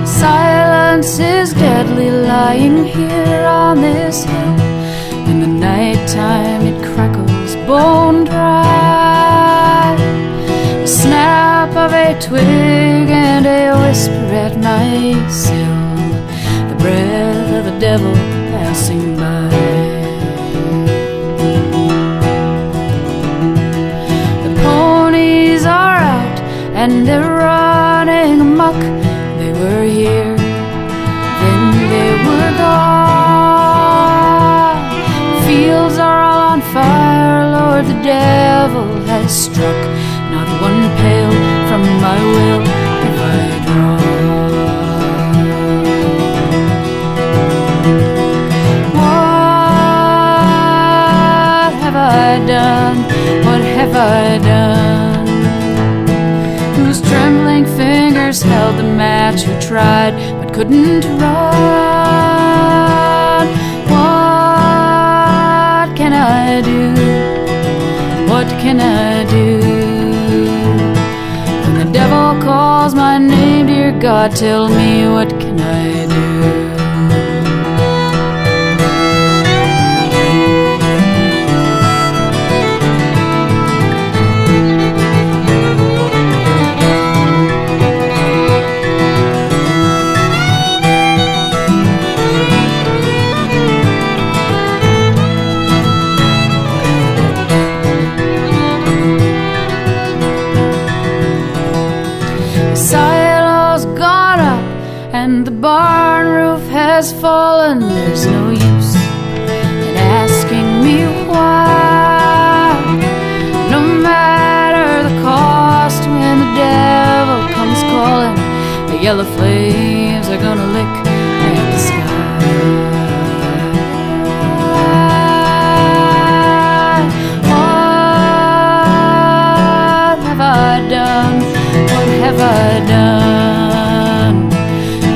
Silence is deadly lying here on this hill. In the nighttime it crackles bone dry. The snap of a twig and a whisper at my sill. The breath of devil passing by. The ponies are out and they're running amok. They were here, then they were gone. Fields are all on fire, Lord, the devil has struck. Not one pail from my will have I drawn. What have I done? What have I done? Whose trembling fingers held the match, who tried but couldn't run? What can I do? What can I do? When the devil calls my name, dear God, tell me what can I do? And the barn roof has fallen. There's no use in asking me why. No matter the cost, when the devil comes calling, the yellow flames are gonna lick at the sky. What have I done? What have I done?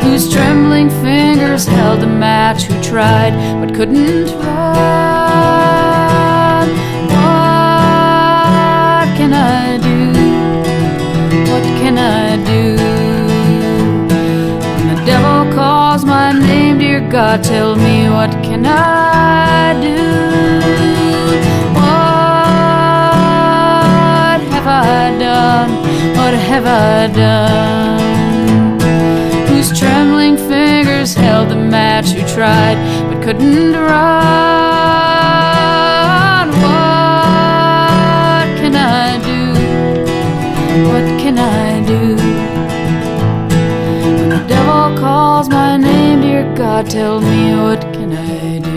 Whose trembling fingers held the match, who tried but couldn't run? What can I do? What can I do? When the devil calls my name, dear God, tell me what can I do? What have I done? What have I done? Whose trembling fingers held the match, who tried but couldn't run? What can I do? What can I do? When the devil calls my name, dear God, tell me what can I do?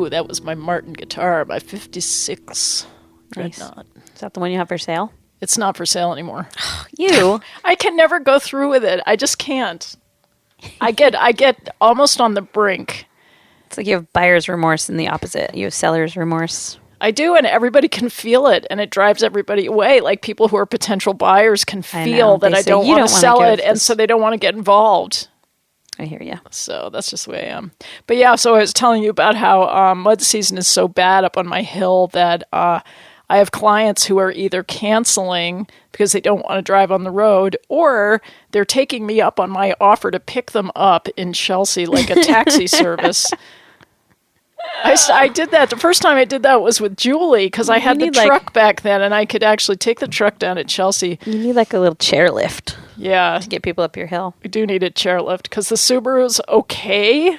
That was my Martin guitar, my 56 Dreadnought. Is that the one you have for sale? It's not for sale anymore. You? I can never go through with it. I just can't. I get almost on the brink. It's like you have buyer's remorse and the opposite. You have seller's remorse. I do, and everybody can feel it, and it drives everybody away. Like people who are potential buyers can feel that I don't want to sell it, and so they don't want to get involved. I hear you. So that's just the way I am. But yeah, so I was telling you about how mud season is so bad up on my hill that I have clients who are either canceling because they don't want to drive on the road, or they're taking me up on my offer to pick them up in Chelsea like a taxi service. I did that. The first time I did that was with Julie because I had the truck back then, and I could actually take the truck down at Chelsea. You need like a little chairlift. Yeah. To get people up your hill. We do need a chairlift because the Subaru's okay.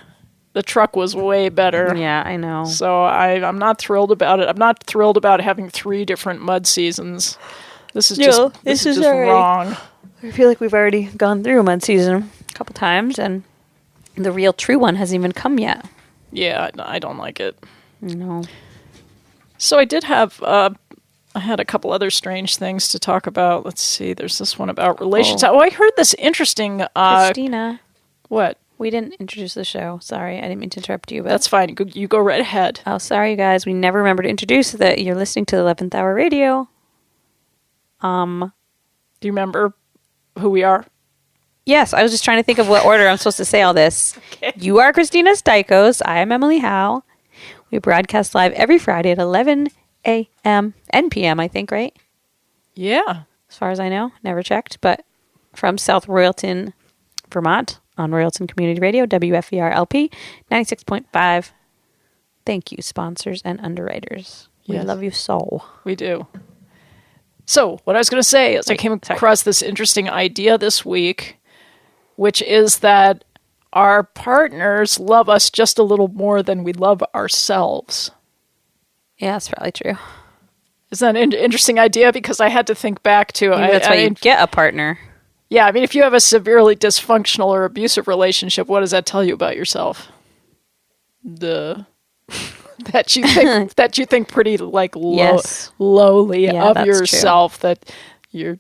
The truck was way better. Yeah, I know. So I'm not thrilled about it. I'm not thrilled about having 3 different mud seasons. This is just wrong. I feel like we've already gone through mud season a couple times, and the real true one hasn't even come yet. Yeah, I don't like it. No. So I did have, I had a couple other strange things to talk about. Let's see. There's this one about relations. Oh, I heard this interesting... Kristina. What? We didn't introduce the show. Sorry, I didn't mean to interrupt you. But that's fine. You go right ahead. Oh, sorry, you guys. We never remember to introduce that you're listening to the 11th Hour Radio. Do you remember who we are? Yes, I was just trying to think of what order I'm supposed to say all this. Okay. You are Kristina Stykos. I am Emily Howe. We broadcast live every Friday at 11 a.m. and p.m., I think, right? Yeah. As far as I know. Never checked. But from South Royalton, Vermont, on Royalton Community Radio, WFER-LP, 96.5. Thank you, sponsors and underwriters. We Yes. love you so. We do. So, what I was going to say is I came across this interesting idea this week, which is that our partners love us just a little more than we love ourselves. Yeah, that's probably true. Isn't that an interesting idea? Because I had to think back to... Maybe that's why you get a partner. Yeah, I mean, if you have a severely dysfunctional or abusive relationship, what does that tell you about yourself? That you think pretty like Yes. lowly Yeah, of that's yourself. That you're...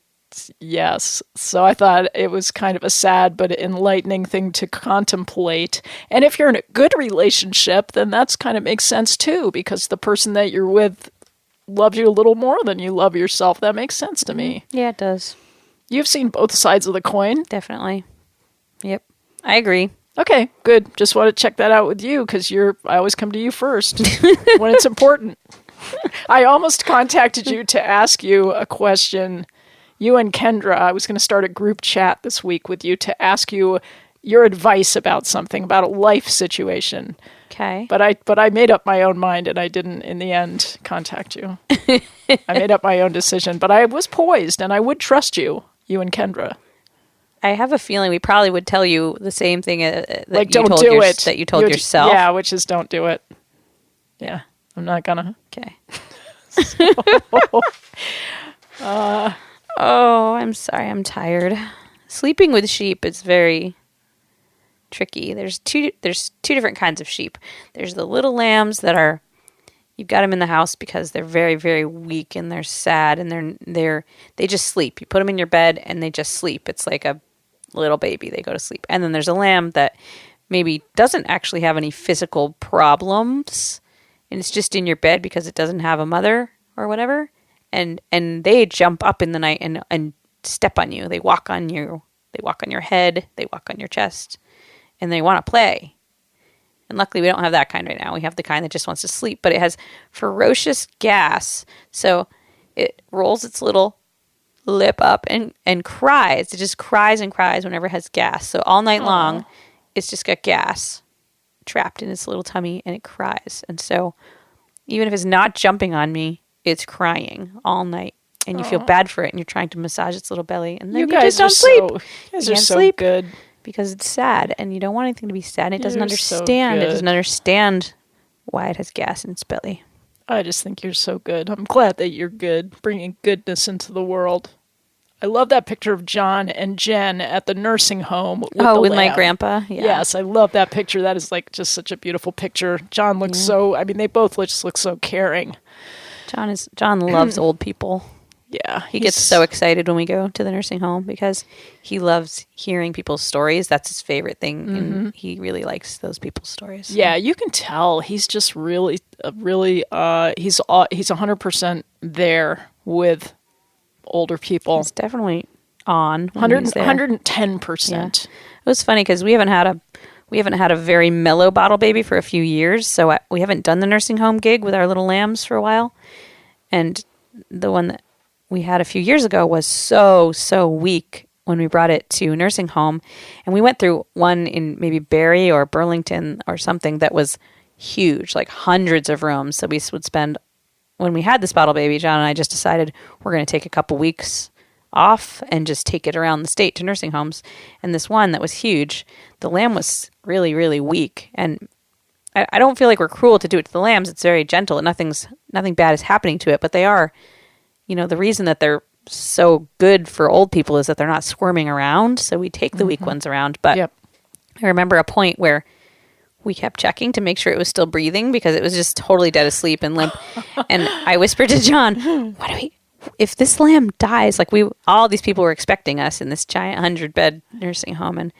Yes. So I thought it was kind of a sad but enlightening thing to contemplate. And if you're in a good relationship, then that's kind of makes sense too, because the person that you're with loves you a little more than you love yourself. That makes sense to me. Yeah, it does. You've seen both sides of the coin. Definitely. Yep. I agree. Okay, good. Just want to check that out with you because I always come to you first when it's important. I almost contacted you to ask you a question. You and Kendra, I was going to start a group chat this week with you to ask you your advice about something, about a life situation. Okay. But I made up my own mind and I didn't, in the end, contact you. I made up my own decision, but I was poised and I would trust you and Kendra. I have a feeling we probably would tell you the same thing that Like, you don't told do it. That you told yourself. Yeah, which is don't do it. Yeah, I'm not gonna. Okay. Oh, I'm sorry. I'm tired. Sleeping with sheep is very tricky. There's two different kinds of sheep. There's the little lambs that are, you've got them in the house because they're very, very weak and they're sad and they just sleep. You put them in your bed and they just sleep. It's like a little baby. They go to sleep. And then there's a lamb that maybe doesn't actually have any physical problems and it's just in your bed because it doesn't have a mother or whatever. And they jump up in the night and step on you. They walk on you. They walk on your head. They walk on your chest. And they want to play. And luckily, we don't have that kind right now. We have the kind that just wants to sleep. But it has ferocious gas. So it rolls its little lip up and cries. It just cries and cries whenever it has gas. So all night long, it's just got gas trapped in its little tummy. And it cries. And so even if it's not jumping on me, it's crying all night. And you feel bad for it. And you're trying to massage its little belly. And then you just don't sleep. You guys are so good. Because it's sad, and you don't want anything to be sad. And it doesn't You're understand. so It doesn't understand why it has gas in its belly. I just think you're so good. I'm glad that you're good, bringing goodness into the world. I love that picture of John and Jen at the nursing home. With With my lamb. grandpa? Yeah. Yes, I love that picture. That is like just such a beautiful picture. John looks they both just look so caring. John loves old people. Yeah. He gets so excited when we go to the nursing home because he loves hearing people's stories. That's his favorite thing, and he really likes those people's stories. Yeah, you can tell he's just really he's 100% there with older people. He's definitely on 110%. Yeah. It was funny because we haven't had a very mellow bottle baby for a few years, so we haven't done the nursing home gig with our little lambs for a while. And the one that we had a few years ago was so weak when we brought it to nursing home. And we went through one in maybe Barrie or Burlington or something that was huge, like hundreds of rooms. So we would spend, when we had this bottle baby, John and I just decided we're going to take a couple weeks off and just take it around the state to nursing homes. And this one that was huge, the lamb was really, really weak. And I don't feel like we're cruel to do it to the lambs. It's very gentle and nothing bad is happening to it, but they are, the reason that they're so good for old people is that they're not squirming around. So we take the weak ones around. But I remember a point where we kept checking to make sure it was still breathing because it was just totally dead asleep and limp. And I whispered to John, if this lamb dies, like all these people were expecting us in this giant 100-bed nursing home. And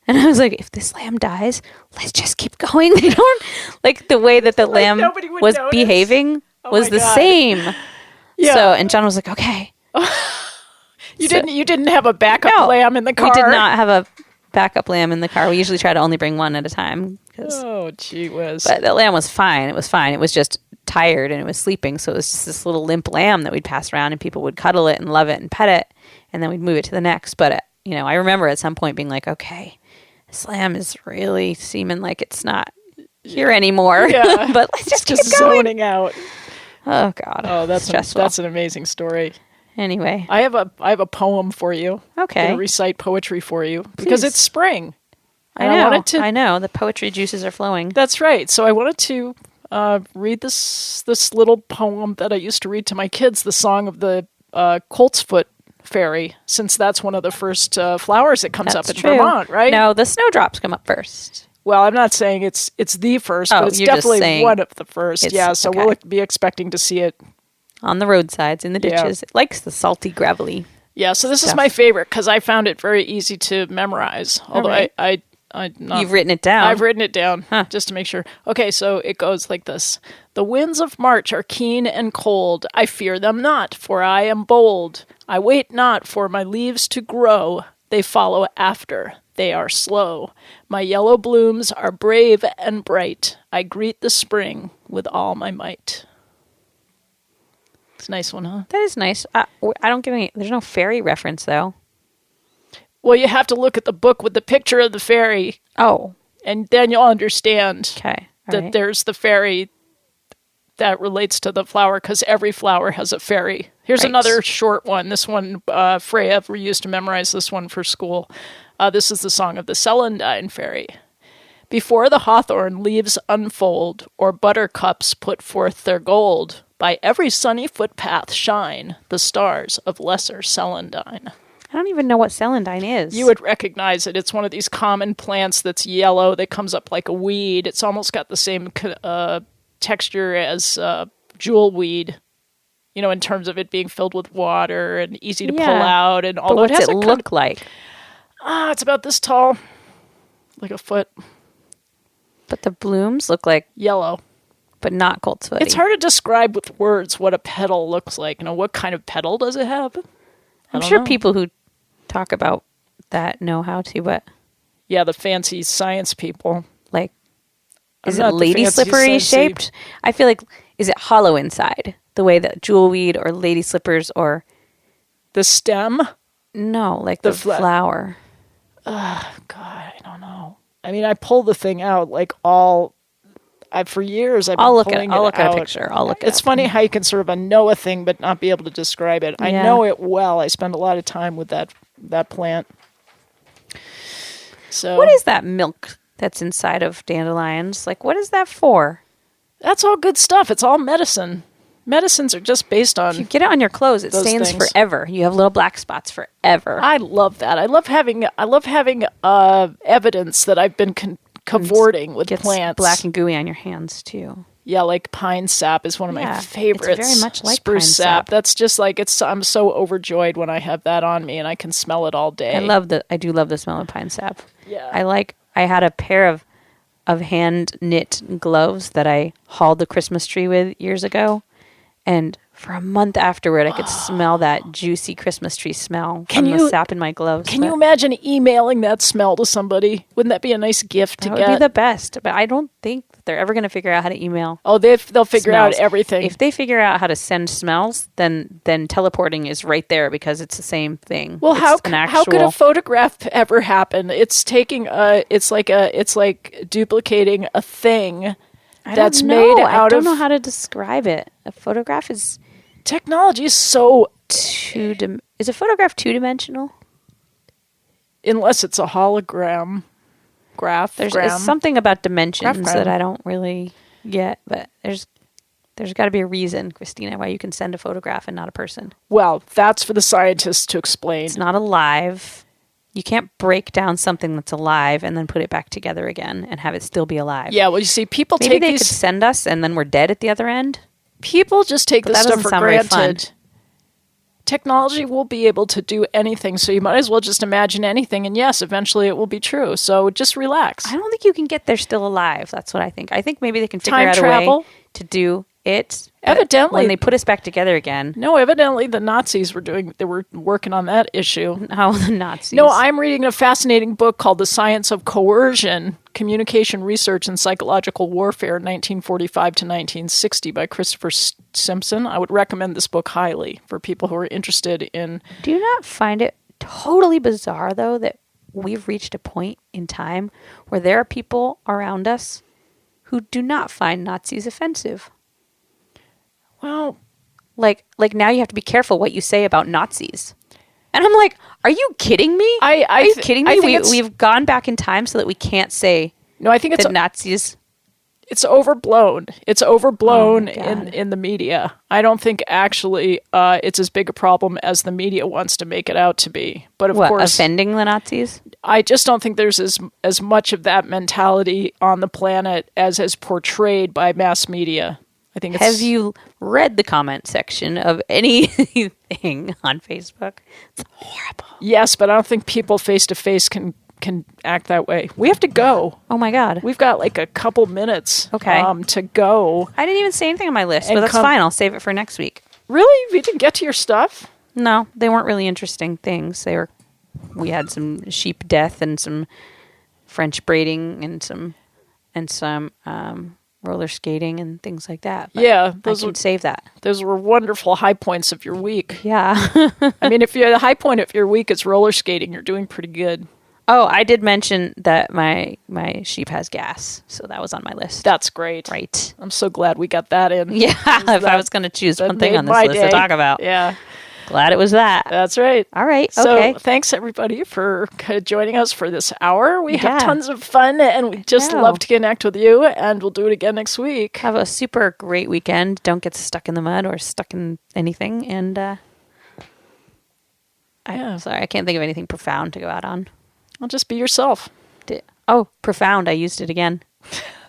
I was like, if this lamb dies, let's just keep going. They don't, like the way that the lamb was behaving was the same. Yeah. So, and John was like, okay. You didn't have a backup lamb in the car? We did not have a backup lamb in the car. We usually try to only bring one at a time Oh, gee whiz. But the lamb was fine. It was fine. It was just tired and it was sleeping. So it was just this little limp lamb that we'd pass around and people would cuddle it and love it and pet it. And then we'd move it to the next. But, I remember at some point being like, okay, this lamb is really seeming like it's not here anymore. Yeah. But let's just keep just going. zoning out. Oh, God. Oh, that's stressful. an amazing story. Anyway. I have a poem for you. Okay. I'm going to recite poetry for you because it's spring. I know. The poetry juices are flowing. That's right. So I wanted to read this little poem that I used to read to my kids, the song of the coltsfoot fairy, since that's one of the first flowers that comes up in Vermont, right? No, the snowdrops come up first. Well, I'm not saying it's the first, but it's definitely one of the first. Yeah, so we'll be expecting to see it. On the roadsides, in the ditches. It likes the salty, gravelly. Yeah, so this is my favorite because I found it very easy to memorize. Although You've written it down. I've written it down just to make sure. Okay, so it goes like this. The winds of March are keen and cold. I fear them not, for I am bold. I wait not for my leaves to grow. They follow after. They are slow. My yellow blooms are brave and bright. I greet the spring with all my might. It's a nice one, huh? That is nice. I don't get any... There's no fairy reference, though. Well, you have to look at the book with the picture of the fairy. Oh. And then you'll understand that right. there's the fairy that relates to the flower, because every flower has a fairy. Here's another short one. This one, Freya used to memorize this one for school. This is the song of the celandine fairy. Before the hawthorn leaves unfold, or buttercups put forth their gold, by every sunny footpath shine the stars of lesser celandine. I don't even know what celandine is. You would recognize it. It's one of these common plants that's yellow that comes up like a weed. It's almost got the same texture as jewelweed, in terms of it being filled with water and easy to pull out. And but what does it look like? It's about this tall, like a foot. But the blooms look like yellow. But not coltsfoot. It's hard to describe with words what a petal looks like. What kind of petal does it have? I'm sure people who talk about that know how to, but... Yeah, the fancy science people. Like, is it lady slippery shaped? I feel like, is it hollow inside? The way that jewelweed or lady slippers or... The stem? No, like the flower. God, I don't know. I mean, I pulled the thing out for years. I'll look at a picture. It's funny how you can sort of know a thing but not be able to describe it. I know it well. I spend a lot of time with that plant. So, what is that milk that's inside of dandelions? Like, what is that for? That's all good stuff. It's all medicine. Medicines are just based on... If you get it on your clothes, it stains forever. You have little black spots forever. I love that. I love having evidence that I've been cavorting with plants. Black and gooey on your hands too. Yeah, like pine sap is one of my favorites. It's very much like spruce pine sap. That's just like I'm so overjoyed when I have that on me and I can smell it all day. I do love the smell of pine sap. Yeah. I had a pair of hand knit gloves that I hauled the Christmas tree with years ago, and for a month afterward, I could smell that juicy Christmas tree smell from the sap in my gloves. Can you imagine emailing that smell to somebody? Wouldn't that be a nice gift to get? That would be the best, but I don't think they're ever going to figure out how to email. Oh, they'll figure out everything. If they figure out how to send smells, then teleporting is right there because it's the same thing. Well, how could a photograph ever happen? It's taking it's like duplicating a thing that's made out of... I don't know how to describe it. A photograph is... Technology is so... Is a photograph two-dimensional? Unless it's a hologram. There's something about dimensions that I don't really get, but there's got to be a reason, Kristina, why you can send a photograph and not a person. Well, that's for the scientists to explain. It's not alive. You can't break down something that's alive and then put it back together again and have it still be alive. Yeah, well, you see, people Maybe they could send us and then we're dead at the other end. People just take this stuff for granted. Technology will be able to do anything, so you might as well just imagine anything, and yes, eventually it will be true. So just relax. I don't think you can get there still alive. That's what I think. I think maybe they can figure out a way to do it. Evidently, when they put us back together again. No, evidently the Nazis they were working on that issue. Oh, the Nazis. No, I'm reading a fascinating book called The Science of Coercion, Communication Research and Psychological Warfare, 1945 to 1960 by Christopher Simpson. I would recommend this book highly for people who are interested in... Do you not find it totally bizarre, though, that we've reached a point in time where there are people around us who do not find Nazis offensive? Well, like now you have to be careful what you say about Nazis. And I'm like, are you kidding me? Are you kidding me? We've gone back in time so that we can't say I think it's Nazis. It's overblown. It's overblown in the media. I don't think actually it's as big a problem as the media wants to make it out to be. But of course, offending the Nazis? I just don't think there's as much of that mentality on the planet as is portrayed by mass media. I think. Have you read the comment section of anything on Facebook? It's horrible. Yes, but I don't think people face to face can act that way. We have to go. Oh my God. We've got like a couple minutes to go. I didn't even say anything on my list, but that's fine. I'll save it for next week. Really? We didn't get to your stuff? No, they weren't really interesting things. We had some sheep death and some French braiding and some roller skating and things like that. But yeah, I can save that. Those were wonderful high points of your week. Yeah. I mean, if the high point of your week is roller skating, you're doing pretty good. Oh, I did mention that my sheep has gas, so that was on my list. That's great. Right. I'm so glad we got that in. Yeah, if I was going to choose one thing on this list to talk about. Yeah. Glad it was that. That's right. All right. Okay. So thanks, everybody, for joining us for this hour. We have tons of fun, and we just love to connect with you, and we'll do it again next week. Have a super great weekend. Don't get stuck in the mud or stuck in anything. And sorry, I can't think of anything profound to go out on. Well, just be yourself. Profound. I used it again.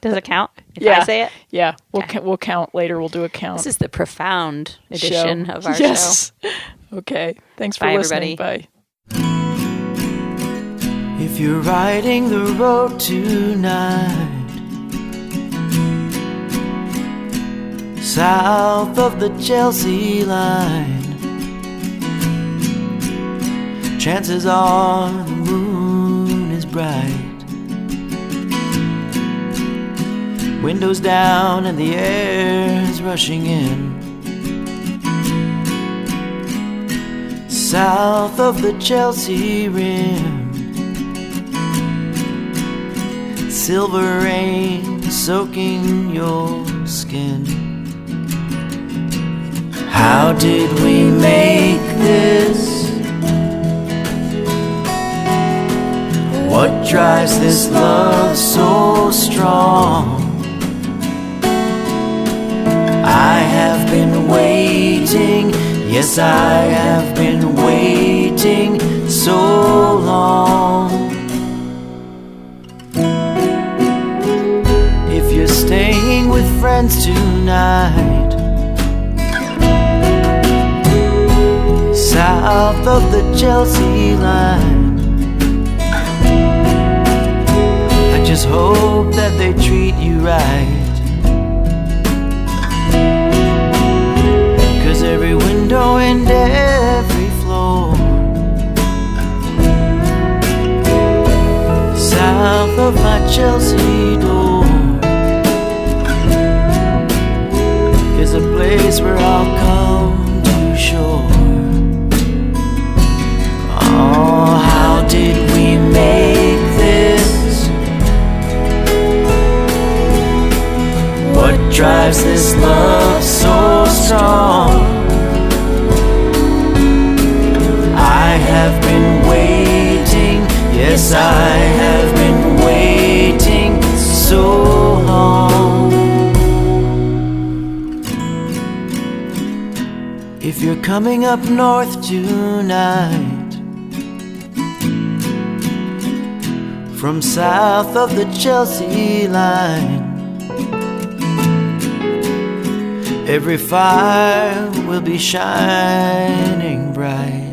Does it count if I say it? Yeah. We'll count later. We'll do a count. This is the profound edition of our show. Okay. Thanks for listening. Everybody. Bye. If you're riding the road tonight, south of the Chelsea line, chances are the moon is bright. Windows down and the air's rushing in. South of the Chelsea rim, silver rain soaking your skin. How did we make this? What drives this love so strong? I have been waiting, yes, I have been waiting so long. If you're staying with friends tonight, south of the Chelsea line, I just hope that they treat you right. Every window and every floor, south of my Chelsea door, is a place where I'll come to shore. Oh, how did we make this? What drives this love so strong? I have been waiting, yes, I have been waiting so long. If you're coming up north tonight, from south of the Chelsea line, every fire will be shining bright.